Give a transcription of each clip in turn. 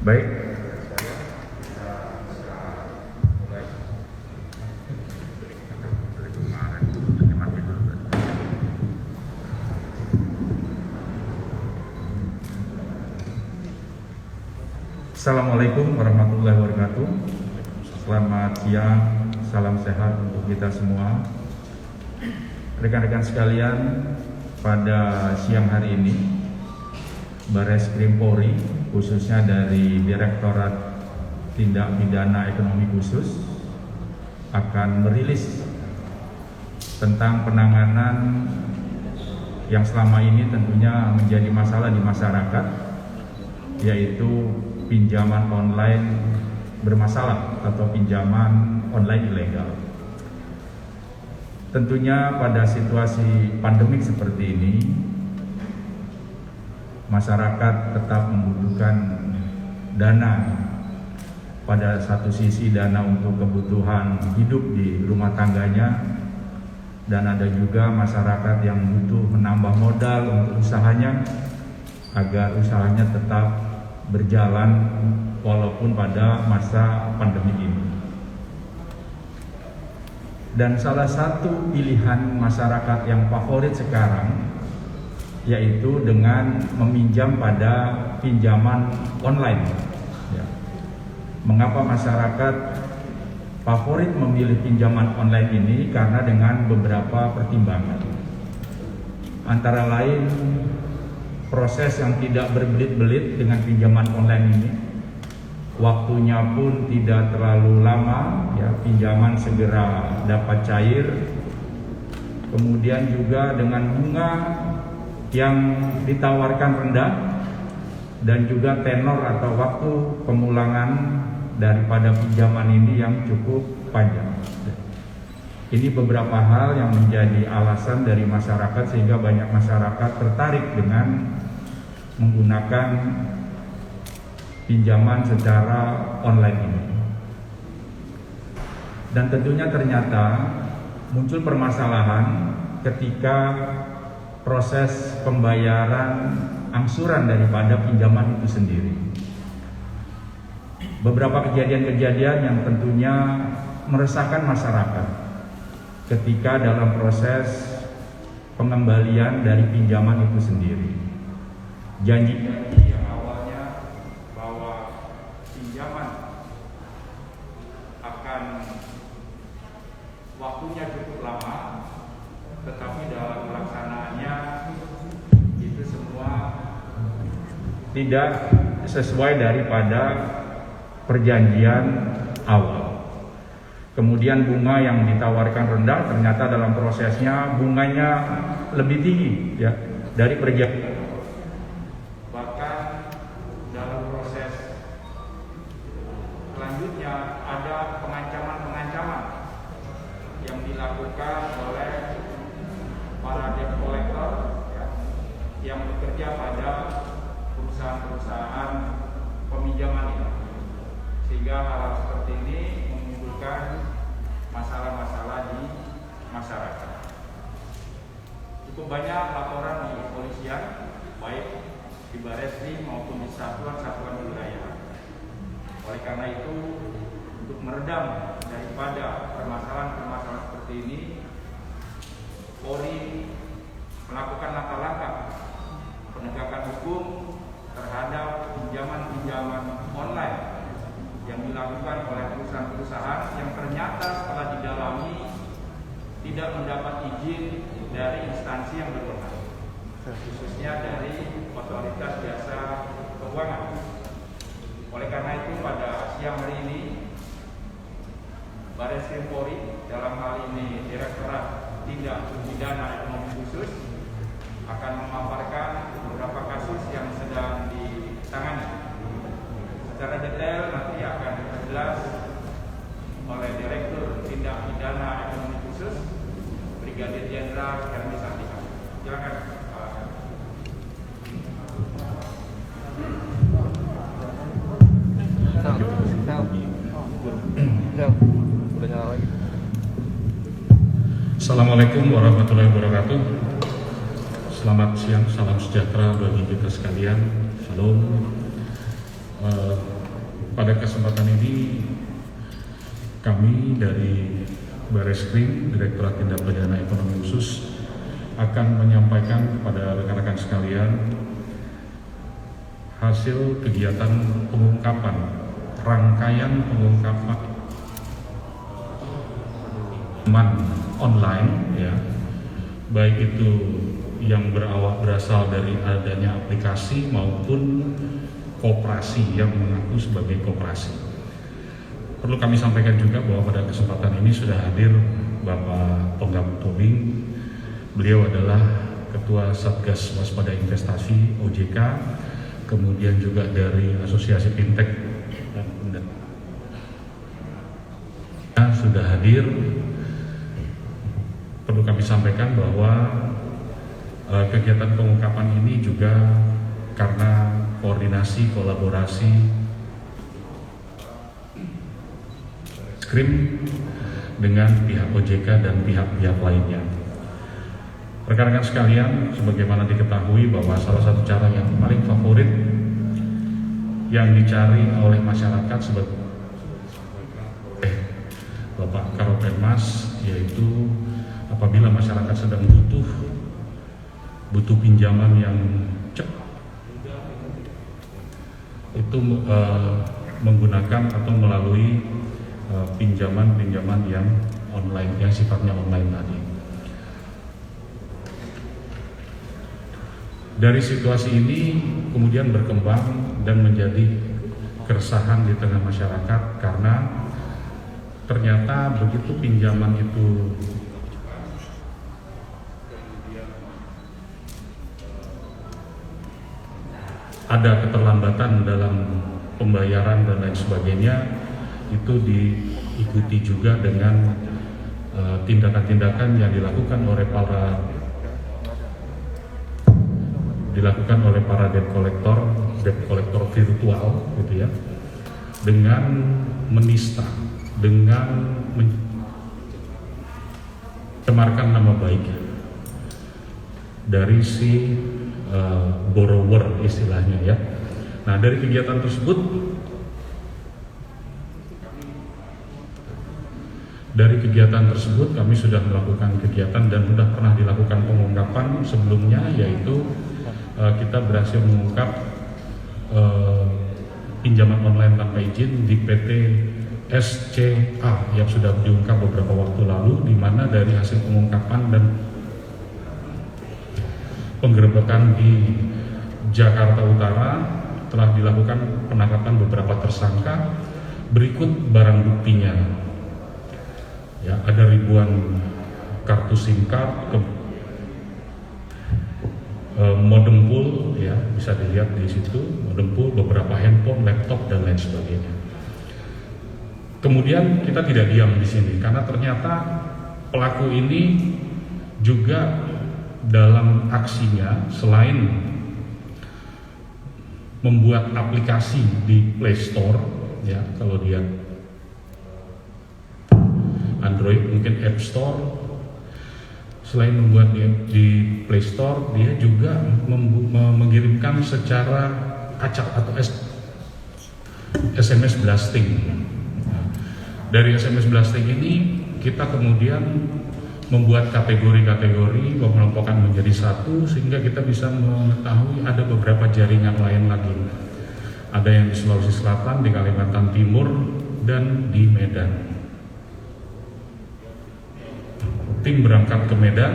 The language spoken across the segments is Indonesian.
Baik. Assalamualaikum warahmatullahi wabarakatuh. Selamat siang, salam sehat untuk kita semua. Rekan-rekan sekalian, pada siang hari ini Barreskrim Polri, khususnya dari Direktorat Tindak Pidana Ekonomi Khusus, akan merilis tentang penanganan yang selama ini tentunya menjadi masalah di masyarakat, yaitu pinjaman online bermasalah atau pinjaman online ilegal. Tentunya pada situasi pandemik seperti ini, masyarakat tetap membutuhkan dana. Pada satu sisi dana untuk kebutuhan hidup di rumah tangganya, dan ada juga masyarakat yang butuh menambah modal untuk usahanya agar usahanya tetap berjalan walaupun pada masa pandemi ini. Dan salah satu pilihan masyarakat yang favorit sekarang yaitu dengan meminjam pada pinjaman online. Ya. Mengapa masyarakat favorit memilih pinjaman online ini? Karena dengan beberapa pertimbangan. Antara lain, proses yang tidak berbelit-belit dengan pinjaman online ini, waktunya pun tidak terlalu lama, ya, pinjaman segera dapat cair. Kemudian juga dengan bunga yang ditawarkan rendah dan juga tenor atau waktu pemulangan daripada pinjaman ini yang cukup panjang. Ini beberapa hal yang menjadi alasan dari masyarakat sehingga banyak masyarakat tertarik dengan menggunakan pinjaman secara online ini. Dan tentunya ternyata muncul permasalahan ketika proses pembayaran angsuran daripada pinjaman itu sendiri. Beberapa kejadian-kejadian yang tentunya meresahkan masyarakat ketika dalam proses pengembalian dari pinjaman itu sendiri. Janji-janji yang awalnya bahwa pinjaman akan waktunya cukup lama, tetapi dalam pelaksanaannya itu semua tidak sesuai daripada perjanjian awal. Kemudian bunga yang ditawarkan rendah, ternyata dalam prosesnya bunganya lebih tinggi, ya, dari perjanjian. Bahkan dalam proses selanjutnya ada pengancaman-pengancaman yang dilakukan oleh para debt collector, ya, yang bekerja pada perusahaan-perusahaan peminjaman ini, sehingga hal seperti ini menimbulkan masalah-masalah di masyarakat. Cukup banyak laporan di kepolisian, baik di Barreskrim maupun di satuan-satuan wilayah. Oleh karena itu, untuk meredam daripada permasalahan-permasalahan seperti ini, Polri melakukan langkah-langkah penegakan hukum terhadap pinjaman-pinjaman online yang dilakukan oleh perusahaan-perusahaan yang ternyata setelah didalami tidak mendapat izin dari instansi yang berwenang, khususnya dari Otoritas Jasa Keuangan. Oleh karena itu, pada siang hari ini Barreskrim Polri, dalam hal ini Direktorat Tindak Pidana Ekonomi Khusus, akan memaparkan beberapa kasus yang sedang ditangani. Secara detail nanti akan dijelas oleh Direktur Tindak Pidana Ekonomi Khusus, Brigadir Jenderal Hermi Sartika. Silakan. Assalamualaikum warahmatullahi wabarakatuh. Selamat siang, salam sejahtera bagi kita sekalian. Shalom. pada kesempatan ini kami dari Bareskrim Direktorat Tindak Pidana Ekonomi Khusus akan menyampaikan kepada rekan-rekan sekalian hasil kegiatan pengungkapan, rangkaian pengungkapan online, ya, baik itu yang berasal dari adanya aplikasi maupun koperasi yang mengaku sebagai koperasi. Perlu kami sampaikan juga bahwa pada kesempatan ini sudah hadir Bapak Pangdam Tobing. Beliau adalah Ketua Satgas Waspada Investasi OJK, kemudian juga dari Asosiasi Fintech sudah hadir. Perlu kami sampaikan bahwa kegiatan pengungkapan ini juga karena koordinasi, kolaborasi Skrim dengan pihak OJK dan pihak-pihak lainnya. Rekan-rekan sekalian, sebagaimana diketahui bahwa salah satu cara yang paling favorit yang dicari oleh masyarakat sebagai Bapak Karopenmas, yaitu apabila masyarakat sedang butuh pinjaman yang cepat, itu menggunakan atau melalui pinjaman yang online, yang sifatnya online tadi. Dari situasi ini kemudian berkembang dan menjadi keresahan di tengah masyarakat karena ternyata begitu pinjaman itu ada keterlambatan dalam pembayaran dan lain sebagainya, itu diikuti juga dengan tindakan-tindakan yang dilakukan oleh para debt collector virtual, gitu ya, dengan menista, dengan mencemarkan nama baik dari si borrower istilahnya, ya. Nah, dari kegiatan tersebut, kami sudah melakukan kegiatan dan sudah pernah dilakukan pengungkapan sebelumnya, yaitu kita berhasil mengungkap pinjaman online tanpa izin di PT SCA yang sudah diungkap beberapa waktu lalu, di mana dari hasil pengungkapan dan penggerebekan di Jakarta Utara telah dilakukan penangkapan beberapa tersangka. Berikut barang buktinya, ya, ada ribuan kartu SIM card, modem pool, ya, bisa dilihat di situ, modem pool, beberapa handphone, laptop dan lain sebagainya. Kemudian kita tidak diam di sini karena ternyata pelaku ini juga dalam aksinya selain membuat aplikasi di Play Store, ya, kalau dia Android mungkin App Store, selain membuat di Play Store, dia juga mengirimkan secara acak atau SMS blasting. Nah, dari SMS blasting ini kita kemudian membuat kategori-kategori, mengelompokkan menjadi satu, sehingga kita bisa mengetahui ada beberapa jaringan lain lagi. Ada yang di Sulawesi Selatan, di Kalimantan Timur, dan di Medan. Tim berangkat ke Medan,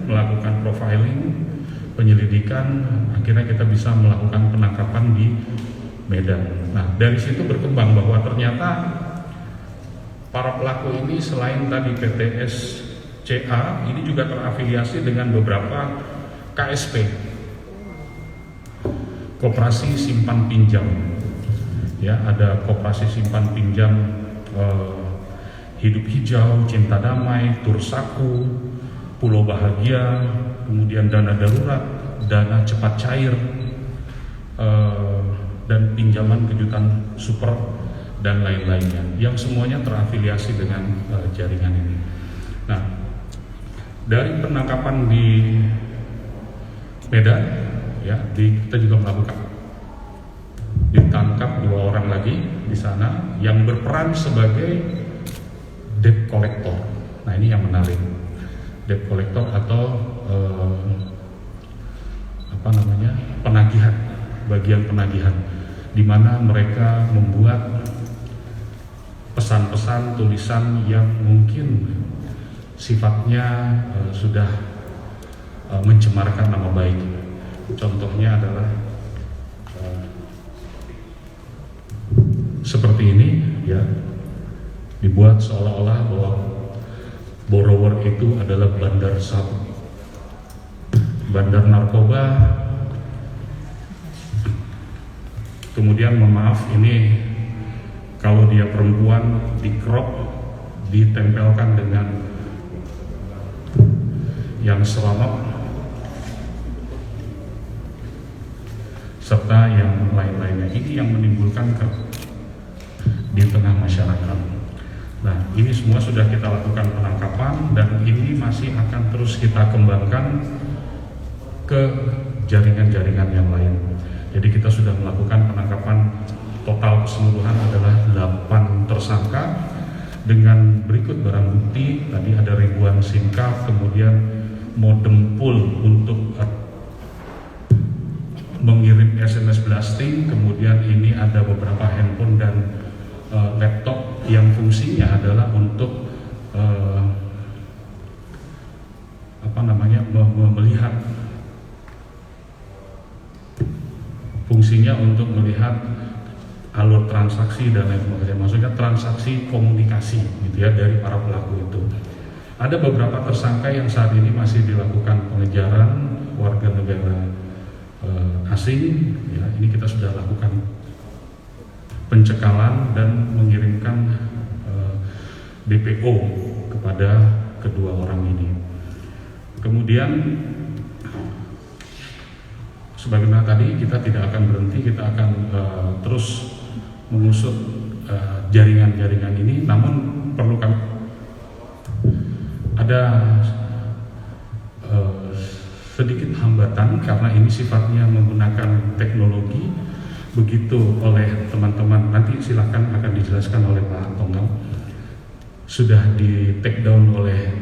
melakukan profiling, penyelidikan, akhirnya kita bisa melakukan penangkapan di Medan. Nah, dari situ berkembang bahwa ternyata para pelaku ini selain tadi PTS CA, ini juga terafiliasi dengan beberapa KSP, Koperasi Simpan Pinjam. Ya, ada Koperasi Simpan Pinjam Hidup Hijau, Cinta Damai, Tursaku, Pulau Bahagia, kemudian Dana Darurat, Dana Cepat Cair, dan Pinjaman Kejutan Super dan lain-lainnya, yang semuanya terafiliasi dengan jaringan ini. Nah, dari penangkapan di Medan, ya, kita juga melakukan ditangkap 2 orang lagi di sana yang berperan sebagai debt collector. Nah, ini yang menarik, debt collector atau penagihan, bagian penagihan, di mana mereka membuat pesan-pesan tulisan yang mungkin sifatnya sudah mencemarkan nama baik. Contohnya adalah seperti ini, ya, dibuat seolah-olah bahwa borrower itu adalah bandar sabu, bandar narkoba. Kemudian maaf, ini kalau dia perempuan di crop, ditempelkan dengan yang selamat, serta yang lain-lainnya. Ini yang menimbulkan di tengah masyarakat. Nah, ini semua sudah kita lakukan penangkapan dan ini masih akan terus kita kembangkan ke jaringan-jaringan yang lain. Jadi kita sudah melakukan penangkapan total keseluruhan adalah 8 tersangka dengan berikut barang bukti. Tadi ada ribuan SIM card, kemudian modem pool untuk mengirim SMS blasting, kemudian ini ada beberapa handphone dan laptop yang fungsinya adalah untuk melihat, fungsinya untuk melihat alur transaksi dan lain sebagainya, maksudnya transaksi komunikasi gitu ya dari para pelaku itu. Ada beberapa tersangka yang saat ini masih dilakukan pengejaran, warga negara asing, ya, ini kita sudah lakukan pencekalan dan mengirimkan DPO kepada kedua orang ini. Kemudian sebagaimana tadi, kita tidak akan berhenti, kita akan terus mengusut jaringan-jaringan ini. Namun perlu kami ada sedikit hambatan karena ini sifatnya menggunakan teknologi. Begitu oleh teman-teman, nanti silakan akan dijelaskan oleh Pak Tonggal, sudah di take down oleh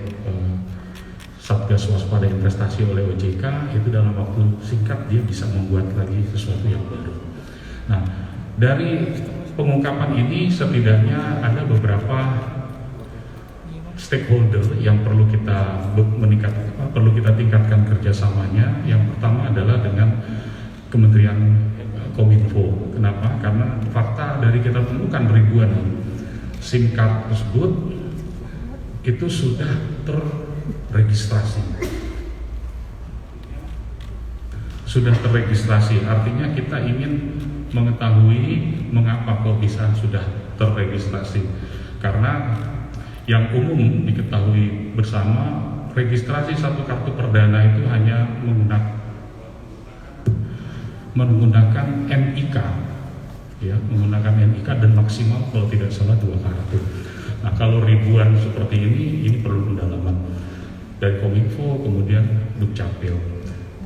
Satgas Waspada Investasi oleh OJK, itu dalam waktu singkat dia bisa membuat lagi sesuatu yang baru. Nah, dari pengungkapan ini setidaknya ada beberapa stakeholder yang perlu kita tingkatkan kerjasamanya. Yang pertama adalah dengan Kementerian Kominfo. Kenapa? Karena fakta dari kita temukan ribuan SIM card tersebut itu sudah terregistrasi. Sudah terregistrasi, artinya kita ingin mengetahui mengapa kok bisa sudah terregistrasi. Karena yang umum diketahui bersama, registrasi satu kartu perdana itu hanya menggunakan NIK, ya, menggunakan NIK dan maksimal kalau tidak salah 2 kartu. Nah, kalau ribuan seperti ini perlu pendalaman dari Kominfo, kemudian Dukcapil.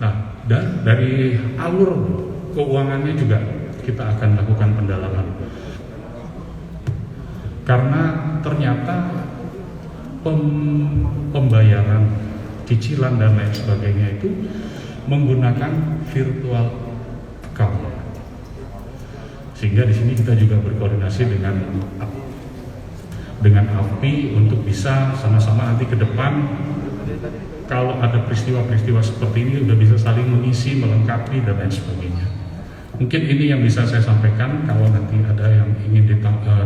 Nah, dan dari alur keuangannya juga kita akan lakukan pendalaman. Karena ternyata pembayaran cicilan dan lain sebagainya itu menggunakan virtual account. Sehingga di sini kita juga berkoordinasi dengan AFPI untuk bisa sama-sama nanti ke depan kalau ada peristiwa-peristiwa seperti ini udah bisa saling mengisi, melengkapi dan lain sebagainya. Mungkin ini yang bisa saya sampaikan. Kalau nanti ada yang ingin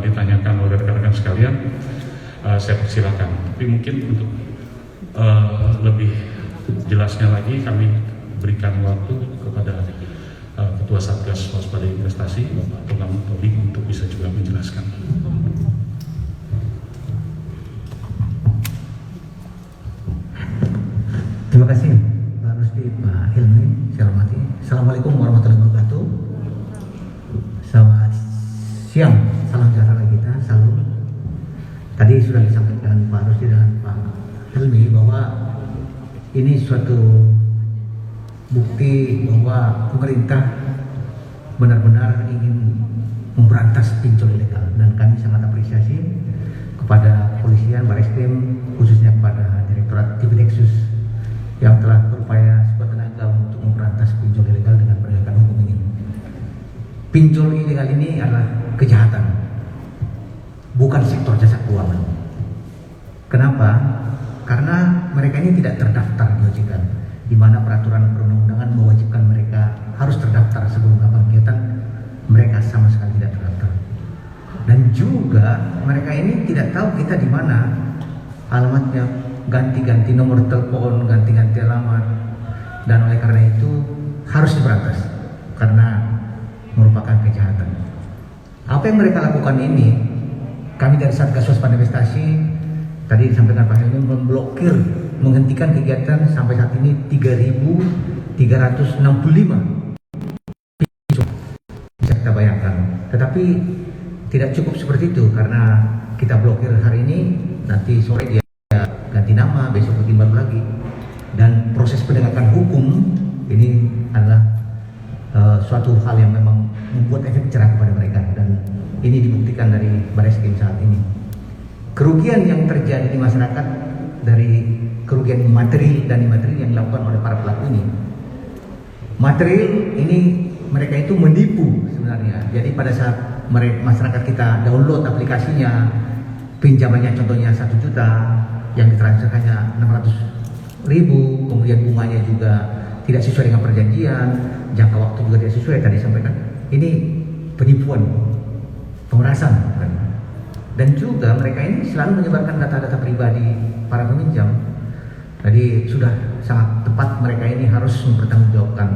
ditanyakan oleh rekan-rekan sekalian, saya persilakan. Tapi mungkin untuk lebih jelasnya lagi kami berikan waktu kepada Ketua Satgas Waspada Investasi, Bapak Tongam Tobing, untuk bisa juga menjelaskan. Terima kasih Pak Rusdi, Pak Hilmi, saya hormati. Assalamualaikum warahmatullahi wabarakatuh. Selamat siang, salam sejahtera kita, salam. Tadi sudah disampaikan Pak Rusdi dan Pak Hilmi bahwa ini suatu bukti bahwa pemerintah benar-benar ingin memberantas pinjol ilegal, dan kami sangat apresiasi kepada kepolisian, Bareskrim, khususnya kepada Direktorat Tipideksus yang telah berupaya sekuat tenaga untuk memberantas pinjol ilegal dengan penegakan hukum ini. Pinjol ilegal ini adalah kejahatan, bukan sektor jasa keuangan. Kenapa? Karena mereka ini tidak terdaftar di OJK, di mana peraturan perundang-undangan mewajibkan mereka harus terdaftar sebelum melakukan kegiatan. Mereka sama sekali tidak terdaftar. Dan juga mereka ini tidak tahu kita di mana alamatnya, ganti-ganti nomor telepon, ganti-ganti alamat, dan oleh karena itu harus diberantas karena merupakan kejahatan. Apa yang mereka lakukan ini, kami dari Satgas Waspada Investasi tadi disampaikan Pak Helmi memblokir, menghentikan kegiatan sampai saat ini 3.365. Bisa kita bayangkan. Tetapi tidak cukup seperti itu, karena kita blokir hari ini, nanti sore dia ganti nama, besok bikin baru lagi. Dan proses penegakan hukum ini adalah suatu hal yang memang membuat efek jerah kepada mereka, dan ini dibuktikan dari Bareskrim saat ini. Kerugian yang terjadi di masyarakat dari kerugian material dan imaterial yang dilakukan oleh para pelaku ini. Material ini mereka itu menipu sebenarnya. Jadi pada saat masyarakat kita download aplikasinya, pinjamannya contohnya 1 juta, yang ditransaksikannya 600.000, kemudian bunganya juga tidak sesuai dengan perjanjian, jangka waktu juga tidak sesuai, tadi sampaikan. Ini penipuan, pemerasan. Dan juga mereka ini selalu menyebarkan data-data pribadi para peminjam. Jadi sudah sangat tepat mereka ini harus mempertanggungjawabkan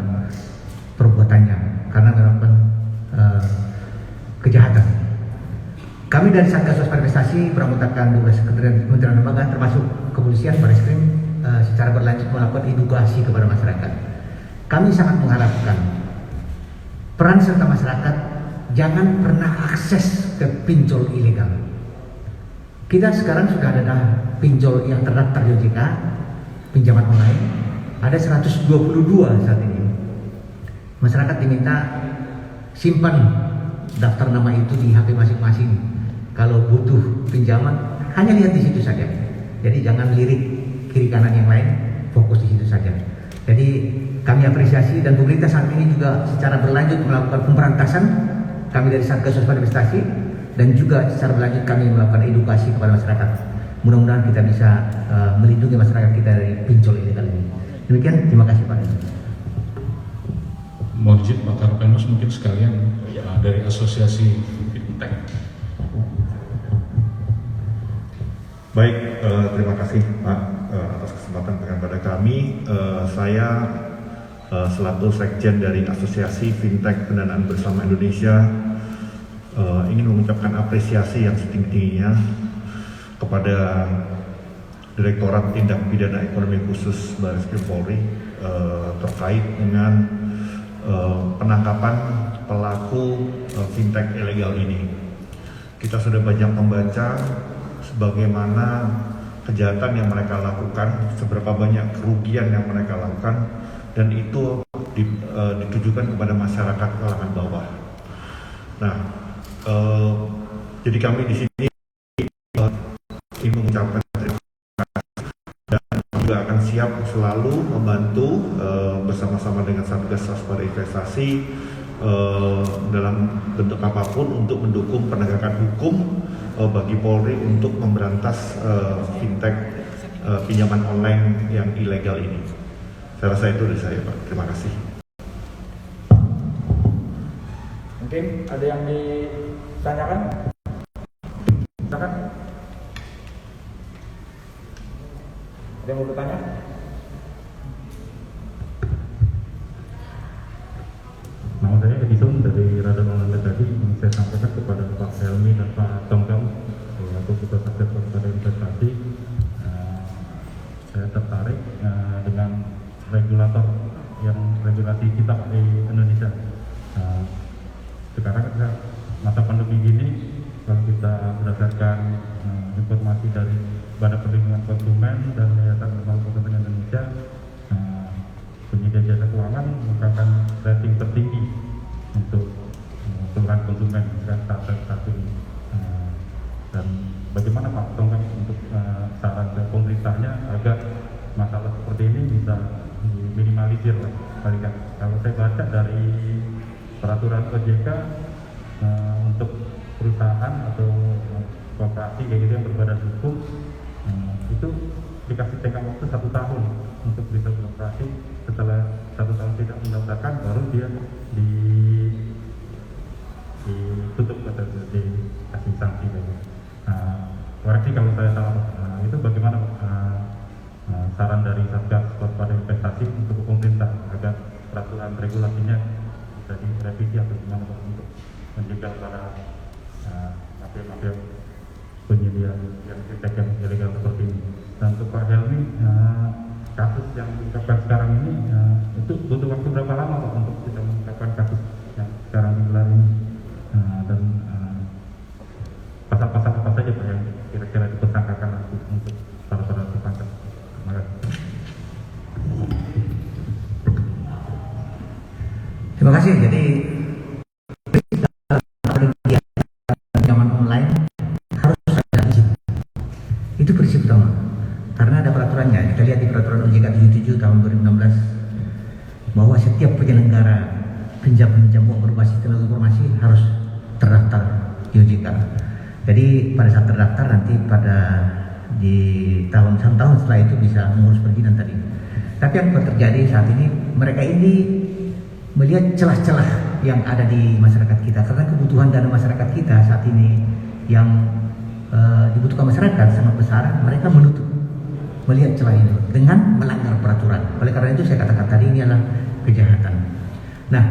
perbuatannya karena melakukan kejahatan. Kami dari Satgas Waspada Investasi beranggotakan 12 kementerian lembaga termasuk kepolisian, Bareskrim secara berlanjut melakukan edukasi kepada masyarakat. Kami sangat mengharapkan peran serta masyarakat jangan pernah akses ke pinjol ilegal. Kita sekarang sudah ada pinjol yang terdaftar di OJK, pinjaman online, ada 122 saat ini. Masyarakat diminta simpan daftar nama itu di HP masing-masing. Kalau butuh pinjaman, hanya lihat di situ saja. Jadi jangan lirik kiri kanan yang lain, fokus di situ saja. Jadi kami apresiasi, dan pemerintah saat ini juga secara berlanjut melakukan pemberantasan. Kami dari Satgas Waspada Investasi dan juga secara berlanjut kami melakukan edukasi kepada masyarakat. Mudah-mudahan kita bisa melindungi masyarakat kita dari pinjol ilegal ini. Demikian, terima kasih Pak. Mohon izin Pak Karpenus mungkin sekalian dari Asosiasi Fintech. Baik, terima kasih Pak atas kesempatan kepada kami. Saya selaku Sekjen dari Asosiasi Fintech Pendanaan Bersama Indonesia ingin mengucapkan apresiasi yang setinggi-tingginya kepada Direktorat Tindak Pidana Ekonomi Khusus Bareskrim Polri terkait dengan penangkapan pelaku fintech ilegal ini. Kita sudah banyak membaca sebagaimana kejahatan yang mereka lakukan, seberapa banyak kerugian yang mereka lakukan, dan itu ditujukan kepada masyarakat kalangan bawah. Nah, jadi kami di sini ingin mengucapkan terima kasih dan juga akan siap selalu membantu bersama-sama dengan Satgas Waspada Investasi dalam bentuk apapun untuk mendukung penegakan hukum bagi Polri untuk memberantas fintech pinjaman online yang ilegal ini. Saya rasa itu dari saya, Pak. Terima kasih. Mungkin ada yang ditanyakan? Silakan. Ada yang mau bertanya? Nama saya Edison dari Radar Online tadi. Saya sampaikan kepada Pak Helmi dan Pak Tongkam atau Ketua Satgas Waspada Investasi. Saya tertarik dengan regulator yang regulasi kita di Indonesia. Sekarang masa pandemi gini, kalau kita berdasarkan informasi dari Badan Perlindungan Konsumen dan Yayasan Lembaga Konsumen Indonesia, penyedia jasa keuangan merupakan rating tertinggi untuk keluhan konsumen. Kan? pemerintahnya agar masalah seperti ini bisa diminimalisir lah. Kalau saya baca dari peraturan OJK untuk perusahaan atau koperasi kayak gitu yang berbadan hukum itu dikasih tenggang waktu 1 tahun untuk bisa beroperasi. Setelah 1 tahun tidak mendaftarkan baru dia ditutup atau dikasih sanksi gitu. Koreksi kalau saya salah. Itu bagaimana saran dari Satgas Waspada Investasi untuk pemerintah agar peraturan regulasinya bisa direvisi atau gimana Pak, untuk mencegah para mafia-mafia penyedia yang fintech yang ilegal seperti ini. Dan untuk Pak Helmi, kasus yang diungkapkan sekarang ini itu butuh waktu berapa lama Pak untuk kita mengungkapkan kasus yang sekarang digelar ini? Dan pasal-pasal apa saja Pak yang kira-kira dipersangkakan nanti untuk para tersangka? Terima kasih. Terima kasih. Jadi pinjaman online harus ada izin. Itu prinsip utama. Karena ada peraturannya. Kita lihat di peraturan OJK 77 tahun 2016 bahwa setiap penyelenggara pinjam uang berbasis teknologi informasi harus terdaftar di OJK. Jadi pada saat terdaftar nanti di tahun setelah itu bisa mengurus perizinan tadi. Tapi yang terjadi saat ini, mereka ini melihat celah-celah yang ada di masyarakat kita, karena kebutuhan dana masyarakat kita saat ini yang dibutuhkan masyarakat sangat besar. Mereka melihat celah ini dengan melanggar peraturan. Oleh karena itu saya katakan tadi ini adalah kejahatan. Nah,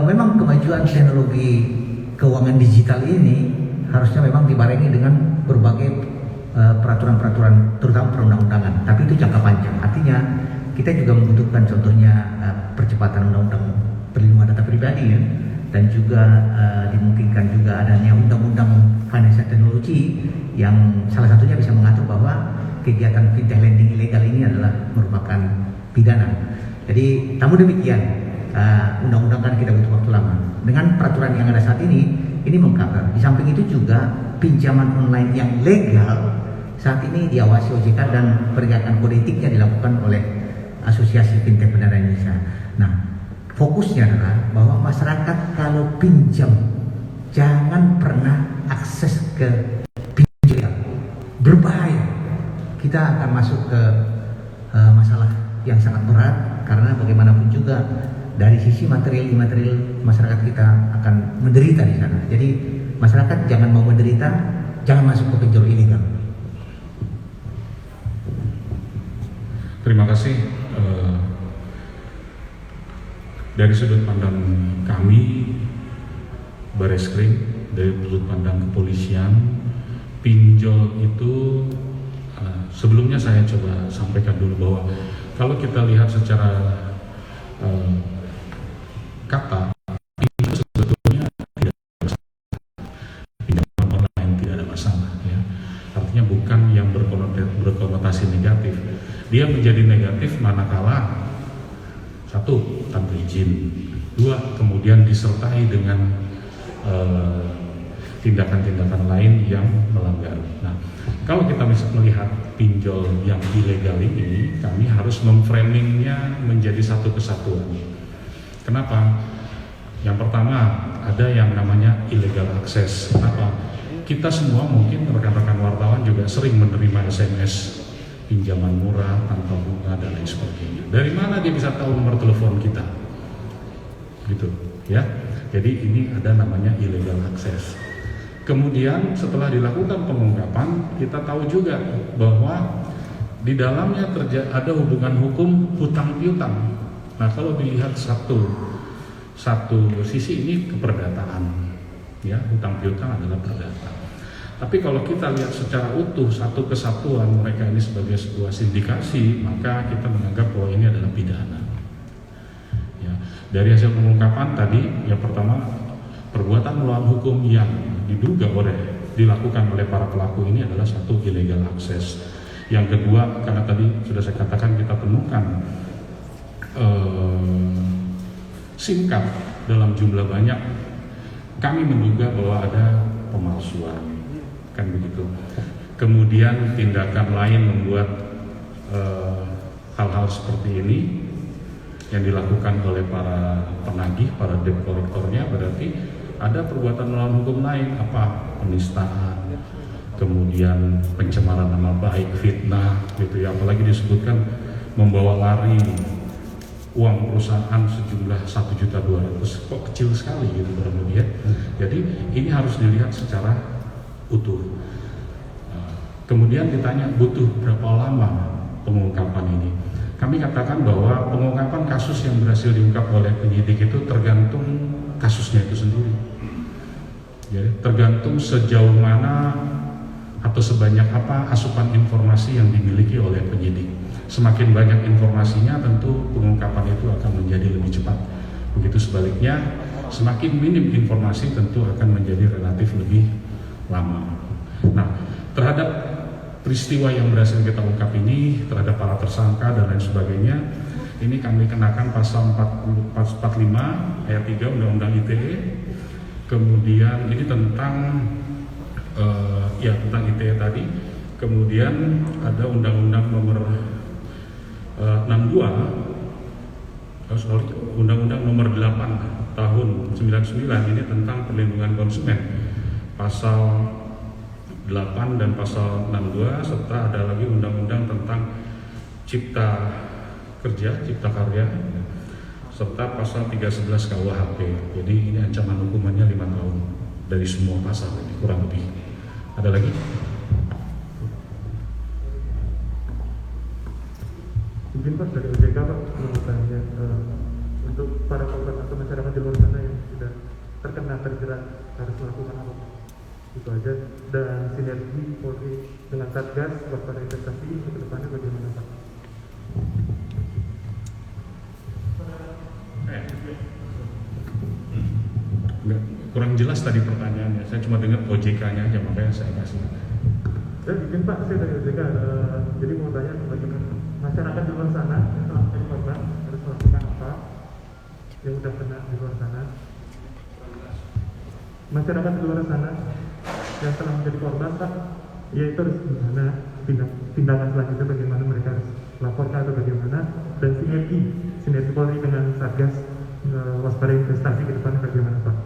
memang kemajuan teknologi keuangan digital ini harusnya memang dibarengi dengan berbagai peraturan-peraturan, terutama perundang-undangan. Tapi itu jangka panjang. Artinya kita juga membutuhkan contohnya percepatan undang-undang perlindungan data pribadi ya, dan juga dimungkinkan juga adanya undang-undang financial teknologi yang salah satunya bisa mengatur bahwa kegiatan fintech lending ilegal ini adalah merupakan pidana. Jadi namun demikian undang-undang kan kita butuh waktu lama. Dengan peraturan yang ada saat ini mengcover. Di samping itu juga pinjaman online yang legal saat ini diawasi OJK dan penegakan kode etiknya dilakukan oleh Asosiasi Fintech Pendanaan Indonesia. Nah, fokusnya adalah bahwa masyarakat kalau pinjam jangan pernah akses ke pinjam, berbahaya. Kita akan masuk ke masalah yang sangat berat, karena bagaimanapun juga dari sisi material masyarakat kita akan menderita di sana. Jadi masyarakat jangan mau menderita, jangan masuk ke pinjol ilegal. Terima kasih. Dari sudut pandang kami Bareskrim, dari sudut pandang kepolisian, pinjol itu sebelumnya saya coba sampaikan dulu bahwa kalau kita lihat secara kata itu sebetulnya tidak masalah. Pinjaman online tidak ada masalah ya. Artinya bukan yang berkonotasi negatif. Dia menjadi negatif manakala satu, tanpa izin. Dua, kemudian disertai dengan tindakan-tindakan lain yang melanggar. Nah, kalau kita bisa melihat pinjol yang ilegal ini, kami harus memframingnya menjadi satu kesatuan. Kenapa? Yang pertama, ada yang namanya illegal access. Kenapa? Kita semua mungkin rekan-rekan wartawan juga sering menerima SMS pinjaman murah tanpa bunga dan lain sebagainya. Dari mana dia bisa tahu nomor telepon kita? Gitu, ya. Jadi ini ada namanya illegal access. Kemudian setelah dilakukan pengungkapan, kita tahu juga bahwa di dalamnya ada hubungan hukum hutang piutang. Nah, kalau dilihat satu sisi ini keperdataan, ya, hutang piutang adalah perdata. Tapi kalau kita lihat secara utuh satu kesatuan mereka ini sebagai sebuah sindikasi, maka kita menganggap bahwa ini adalah pidana. Ya, dari hasil pengungkapan tadi, yang pertama perbuatan melawan hukum yang dilakukan oleh para pelaku ini adalah satu illegal access. Yang kedua, karena tadi sudah saya katakan kita temukan SIM card dalam jumlah banyak, kami menduga bahwa ada pemalsuan. Kan begitu. Kemudian tindakan lain membuat hal-hal seperti ini yang dilakukan oleh para penagih, para debt kolektornya, berarti ada perbuatan melawan hukum lain, apa penistaan, kemudian pencemaran nama baik, fitnah, gitu ya. Apalagi disebutkan membawa lari uang perusahaan sejumlah 1.200.000, kok kecil sekali gitu kurang lebih ya. Jadi ini harus dilihat secara utuh. Kemudian ditanya butuh berapa lama pengungkapan ini. Kami katakan bahwa pengungkapan kasus yang berhasil diungkap oleh penyidik itu tergantung kasusnya itu sendiri. Jadi tergantung sejauh mana atau sebanyak apa asupan informasi yang dimiliki oleh penyidik. Semakin banyak informasinya tentu pengungkapan itu akan menjadi lebih cepat. Begitu sebaliknya, semakin minim informasi tentu akan menjadi relatif lebih lama. Nah, terhadap peristiwa yang berhasil kita ungkap ini, terhadap para tersangka dan lain sebagainya, ini kami kenakan pasal 45 ayat 3 Undang-Undang ITE. Kemudian ini tentang tentang ITE tadi. Kemudian ada Undang-Undang nomor Undang-Undang nomor 8 tahun 99 ini tentang perlindungan konsumen, pasal 8 dan pasal 62, serta ada lagi undang-undang tentang cipta kerja, cipta karya, serta pasal 311 KUHP. Jadi ini ancaman hukumannya 5 tahun dari semua pasal ini kurang lebih. Ada lagi? Mungkin Pak dari OJK Pak mau bertanya untuk para korban atau masyarakat di luar sana yang sudah terjerat harus melakukan apa? Itu aja. Dan sinergi Polri dengan Satgas waspada investasi ke depannya bagaimana Pak? Kurang jelas tadi pertanyaannya. Saya cuma dengar OJK-nya aja, makanya saya kasih. Mungkin Pak, saya dari OJK jadi mau tanya bagaimana masyarakat di luar sana yang telah menjadi korban harus melakukan apa? Yang sudah kena di luar sana, masyarakat di luar sana yang telah menjadi korban Pak, yaitu harus gimana tindakan selanjutnya, bagaimana mereka harus laporkan atau bagaimana, dan sinergi Polri dengan Satgas waspada investasi ke depan bagaimana Pak?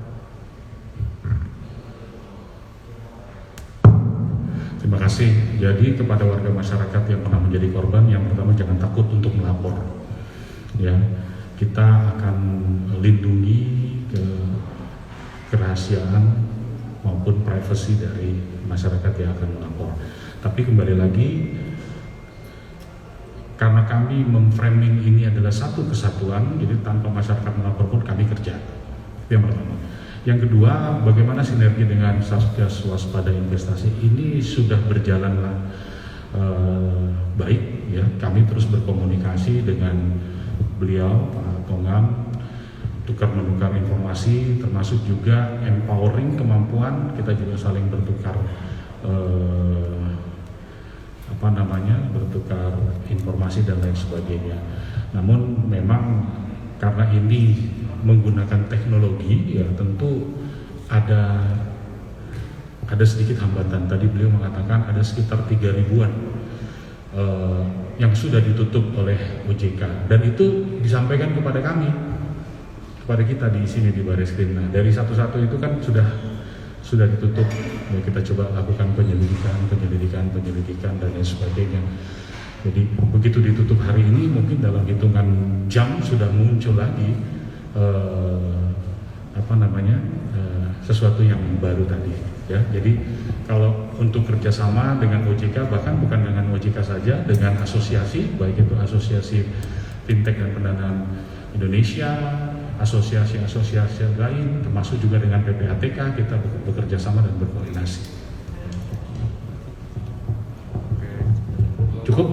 Terima kasih. Jadi kepada warga masyarakat yang pernah menjadi korban, yang pertama jangan takut untuk melapor. Ya, kita akan lindungi kerahasiaan maupun privasi dari masyarakat yang akan melapor. Tapi kembali lagi, karena kami memframing ini adalah satu kesatuan, jadi tanpa masyarakat melapor pun kami kerja. Itu yang pertama. Yang kedua, bagaimana sinergi dengan Satgas waspada investasi ini sudah berjalan baik. Ya, kami terus berkomunikasi dengan beliau Pak Tongam, tukar-menukar informasi, termasuk juga empowering kemampuan, kita juga saling bertukar bertukar informasi dan lain sebagainya. Namun memang karena ini menggunakan teknologi, ya tentu ada sedikit hambatan. Tadi beliau mengatakan ada sekitar 3.000-an yang sudah ditutup oleh OJK, dan itu disampaikan kepada kami, kepada kita di sini di Barreskrim. Nah, dari satu-satu itu kan sudah ditutup. Ya, kita coba lakukan penyelidikan dan lain sebagainya. Jadi begitu ditutup hari ini, mungkin dalam hitungan jam sudah muncul lagi sesuatu yang baru tadi. Ya, jadi kalau untuk kerjasama dengan OJK, bahkan bukan dengan OJK saja, dengan asosiasi, baik itu asosiasi fintech dan pendanaan Indonesia, asosiasi-asosiasi lain, termasuk juga dengan PPATK, kita bekerja sama dan berkoordinasi. Cukup?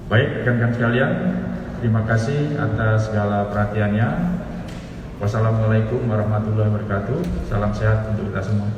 Baik, rekan-rekan sekalian, terima kasih atas segala perhatiannya. Wassalamualaikum warahmatullahi wabarakatuh. Salam sehat untuk kita semua.